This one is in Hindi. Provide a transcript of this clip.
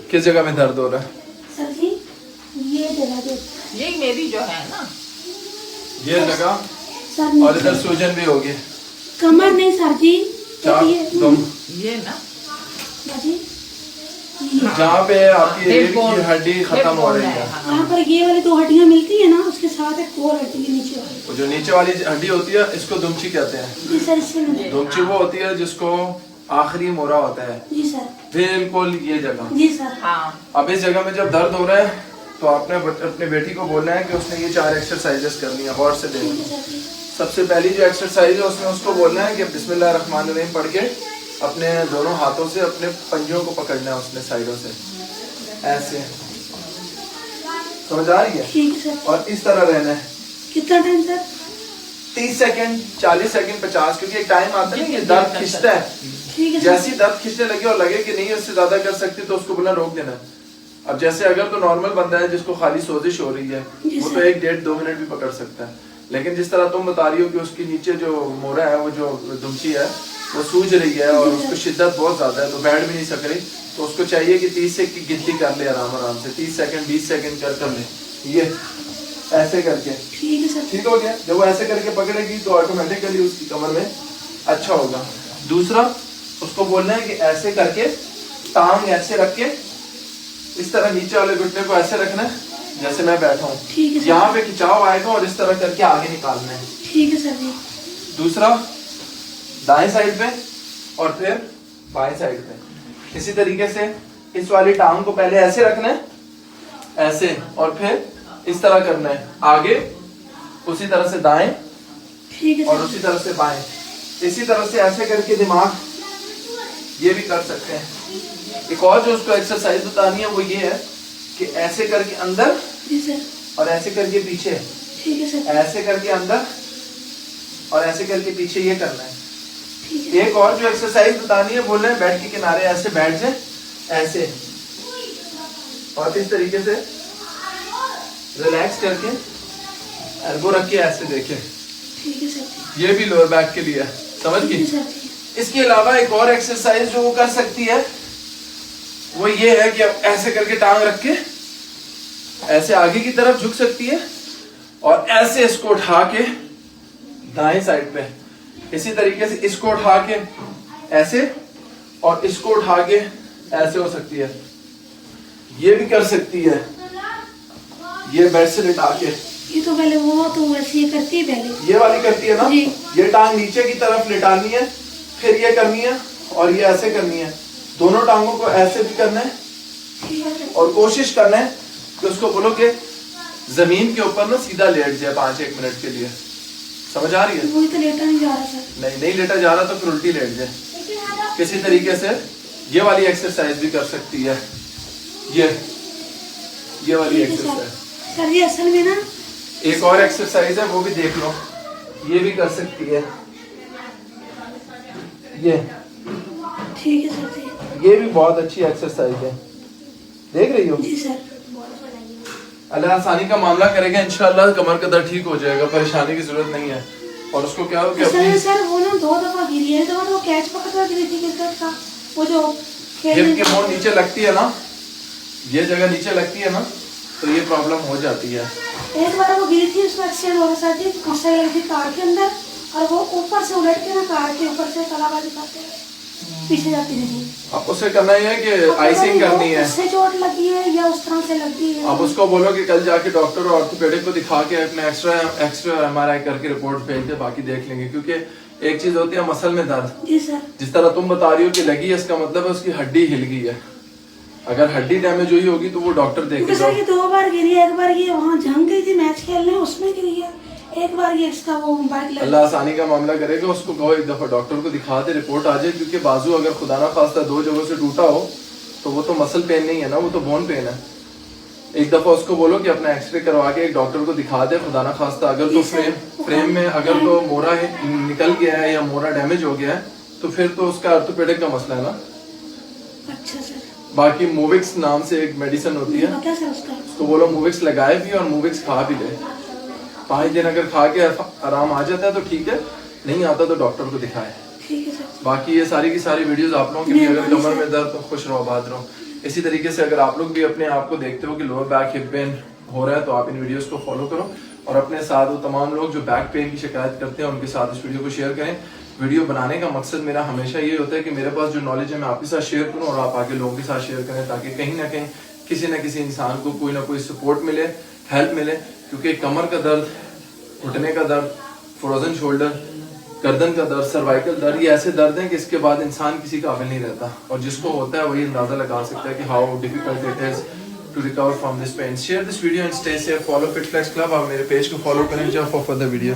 किस जगह में दर्द हो रहा है? सर जी ये जगह ये मेरी जो है ना, ये जगह सर और इधर सूजन भी होगी। कमर नहीं सर जी, ये ना जी जहाँ पे आपकी रीढ़ की हड्डी खत्म हो रही है, यहाँ पर ये वाली 2 हड्डियाँ मिलती है ना, उसके साथ एक और हड्डी है नीचे वाली। वो जो नीचे वाली हड्डी होती है इसको दुमची कहते हैं। जी सर, इससे मिलती दुमची वो होती है जिसको आखिरी मोरा होता है। जी सर। बिल्कुल ये जगह। जी सर। हाँ, अब इस जगह में जब दर्द हो रहा है तो आपने अपने बेटी को बोलना है कि उसने ये 4 एक्सरसाइजेस करनी है। गौर से देखिए, सबसे पहली जो एक्सरसाइज है उसमें उसको बोलना है कि बिस्मिल्लाह रहमान रहीम पढ़ के अपने दोनों हाथों से अपने पंजों को पकड़ना है, उसने साइडों से ऐसे, समझ आ रही है? ठीक है सर। और इस तरह रहना है। कितना टाइम सर? 30 सेकंड, 40 सेकंड, 50, क्योंकि एक टाइम आता है ना कि दर्द खिंचता है। ठीक है सर। जैसी दर्द खींचने लगे और लगे कि नहीं उससे ज्यादा कर सकती तो उसको बोलना रोक देना। अब जैसे अगर तो नॉर्मल बंदा है जिसको खाली सोजिश हो रही है वो तो 1, 1.5, 2 मिनट भी पकड़ सकता है, लेकिन जिस तरह तुम बता रही हो कि उसकी नीचे जो मोरा है, वो जो दुमची है वो सूज रही है और उसको शिद्दत बहुत ज्यादा है तो बैठ भी नहीं सक रही, तो उसको चाहिए कि 30 से की गिनती कर ले आराम आराम से, 30 सेकंड 20 सेकंड कर ले, ये ऐसे करके। ठीक है सर। ठीक हो गया? जब वो ऐसे करके पकड़ेगी तो ऑटोमेटिकली उसकी कमर में अच्छा होगा। दूसरा उसको बोलना है कि ऐसे करके टांग ऐसे रख के इस तरह नीचे वाले घुटने को ऐसे रखना है जैसे मैं बैठा हूँ, यहाँ पे खिंचाव आएगा और इस तरह करके आगे निकालना है। ठीक है सर जी। दूसरा दाएं साइड पे और फिर बाएं साइड पे इसी तरीके से इस वाली टांग को पहले ऐसे रखना है, ऐसे, और फिर इस तरह करना है आगे, उसी तरह से दाएं, ठीक है और उसी तरह से बाएं, इसी तरह से ऐसे करके दिमाग ये भी कर सकते हैं। एक और जो उसको एक्सरसाइज बतानी है वो ये है कि ऐसे करके अंदर जी सर, और ऐसे करके पीछे, ठीक है सर, ऐसे करके अंदर और ऐसे करके पीछे, ये करना है। ठीक है। एक और जो एक्सरसाइज बतानी है बोल रहे हैं बेड के किनारे ऐसे बैठ जाए, ऐसे, और इस तरीके से रिलैक्स करके एल्बो रख के ऐसे देखें। ठीक है सर। ये भी लोअर बैक के लिए है, समझ गई? इसके अलावा एक और एक्सरसाइज जो वो कर सकती है वो ये है कि अब ऐसे करके टांग रख के ऐसे आगे की तरफ झुक सकती है और ऐसे इसको उठा के दाएं साइड पे, इसी तरीके से इसको उठा के ऐसे और इसको उठा के ऐसे हो सकती है। ये भी कर सकती है, ये बेड से लिटा के। ये तो पहले वो तो वैसे ये करती है, पहले ये वाली करती है ना, जी। ये टांग नीचे की तरफ लिटानी है, फिर ये करनी है और ये ऐसे करनी है। दोनों टांगों को ऐसे भी करना है और कोशिश करना है कि उसको बोलो कि जमीन के ऊपर ना सीधा लेट जाए 5-1 मिनट के लिए। समझ आ रही है? वही तो लेटा नहीं जा रहा सर। नहीं लेटा जा रहा तो फिर उल्टी लेट जाए। किसी तरीके से ये वाली एक्सरसाइज भी कर सकती है, ये वाली एक्सरसाइज। सर जी असल में ना एक और एक्सरसाइज है वो भी देख लो, ये भी कर सकती है, ये। ठीक है सर जी। ये भी बहुत अच्छी एक्सरसाइज है, देख रही हो? जी सर। अल्लाह आसानी का मामला करेगा इंशाल्लाह, कमर का दर्द ठीक हो जाएगा, परेशानी की जरूरत नहीं है। और उसको क्या हो कि अपनी सर वो ना 2 दफा गिरी है, तो वो कैच पकड़ गिरी थी क्रिकेट का, वो जो हिप की बोन नीचे लगती है ना, ये जगह नीचे लगती है ना, तो ये प्रॉब्लम हो जाती है। एक बार वो गिरी थी, उसमें एक्सीडेंट हो गया जी, फंसा गई थी कार के अंदर और वो ऊपर से उलट के ना कार के ऊपर से कलाबाजी करते पीछे जाती थी। अब उसे करना है कि आइसिंग करनी है, उससे चोट लगी है या उस तरह से लगी है। अब उसको बोलो कि कल जाके डॉक्टर और ऑर्थोपेडिक को दिखा के अपने एक्सरे और MRI करके रिपोर्ट भेज दे, बाकी देख लेंगे। क्योंकि एक चीज होती है मसल में दर्द, जी सर, जिस तरह तुम बता रही हो कि लगी है, इसका मतलब है उसकी हड्डी हिल गई है। अगर हड्डी डैमेज हुई होगी तो वो डॉक्टर देखेगा। सर ये 2 बार गिरी है, एक बार ये वहाँ जंग गई थी मैच खेलने, उसमें गिरी है, एक बार ये इसका वो बाइक लगी। अल्लाह आसानी का मामला करेगा, उसको कहो एक दफा डॉक्टर को दिखा दे, रिपोर्ट आ जाए। क्योंकि बाजू अगर खुदा ना खास्ता 2 जगहों से टूटा हो तो वो तो मसल पेन नहीं है ना, वो तो बोन पेन है। एक दफा उसको बोलो कि अपना एक्सरे करवा के एक डॉक्टर को दिखा दे, खुदा ना खास्ता अगर तो फ्रेम में अगर तो मोरा निकल गया है या मोरा डैमेज हो गया है तो फिर तो उसका ऑर्थोपेडिक का मसला है ना। अच्छा सर। बाकी मूविक्स नाम से एक मेडिसिन होती है, पता सर उसका, उसको बोलो मूविक्स लगाए भी और मूविक्स खा भी ले। 5 दिन अगर खा के आराम आ जाता है तो ठीक है, नहीं आता तो डॉक्टर को दिखाए। ठीक है सर। बाकी ये सारी की सारी वीडियोस आप लोगों के लिए, अगर कमर में दर्द तो खुश रहो, आबाद रहो। इसी तरीके से अगर आप लोग भी अपने आप को देखते हो कि लोअर बैक हिप पेन हो रहा है तो आप इन वीडियोस को फॉलो करो और अपने साथ वो तमाम लोग जो बैक पेन की शिकायत करते हैं उनके साथ इस वीडियो को शेयर करें। वीडियो बनाने का मकसद मेरा हमेशा ये होता है कि मेरे पास जो नॉलेज है मैं आपके साथ शेयर करूं और आप आगे लोगों के साथ शेयर करें ताकि कहीं ना कहीं किसी न किसी इंसान को कोई ना कोई सपोर्ट मिले, हेल्प मिले। क्योंकि कमर का दर्द, घुटने का दर्द, फ्रोजन शोल्डर, गर्दन का दर्द, सर्वाइकल दर्द, ये ऐसे दर्द हैं कि इसके बाद इंसान किसी काबिल नहीं रहता और जिसको होता है वही अंदाजा लगा सकता है कि how difficult it is to recover from this pain. Share this video and stay safe. Follow fit flex club. आप मेरे पेज को फॉलो करें जस्ट फॉर द वीडियो।